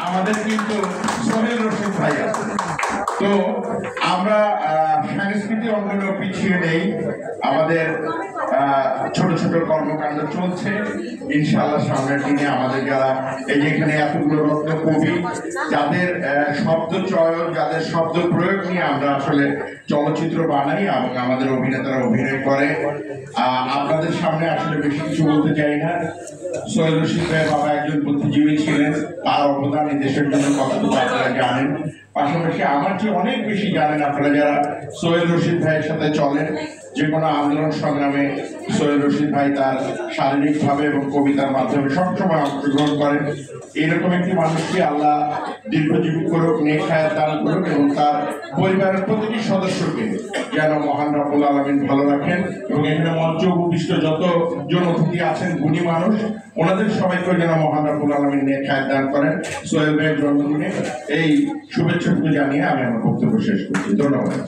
আমাদের কিন্তু সোহেল রশিদ ভাই আছে। তো আমরা সাংস্কৃতিক অঙ্গনে পিছিয়ে নেই, আমাদের ছোট ছোট কর্মকাণ্ড চলছে। ইনশাআল্লাহ সামনের দিনে আমাদের যারা এই যেখানে এতগুলো রত্ন কবি, যাদের শব্দ চয়ন, যাদের শব্দ প্রয়োগ নিয়ে আমরা আসলে চলচ্চিত্র বানাই এবং আমাদের অভিনেতারা অভিনয় করে, আপনাদের সামনে আসলে বেশি কিছু বলতে চাই না। সোহেল রশিদ ভাই বাবা একজন বুদ্ধিজীবী ছিলেন, তার অবদান এই দেশের জন্য কতটুকু আপনারা জানেন। পাশাপাশি আমার চেয়ে অনেক বেশি জানেন আপনারা যারা সোহেল রশিদ ভাইয়ের সাথে চলেন। যে কোনো আন্দোলন সংগ্রামে সোহেল রশিদ ভাই তার শারীরিকভাবে এবং কবিতার মাধ্যমে সবসময় অংশগ্রহণ করেন। এরকম একটি মানুষকে আল্লাহ দীর্ঘজীবী করুক, নেক হায়াত দান করুক এবং তার পরিবারের প্রতিটি সদস্যকে যেন মহান রব্বুল আলামিন ভালো রাখেন। এবং এখানে মঞ্চে উপবিষ্ট যত জন অতিথি আছেন গুণী মানুষ, ওনাদের সবাইকে যেন মহান রব্বুল আলামিন নেক হায়াত দান করেন। সোহেল ভাইয়ের জন্মদিনে এই শুভেচ্ছাটুকু জানিয়ে আমি আমার বক্তব্য শেষ করছি। ধন্যবাদ।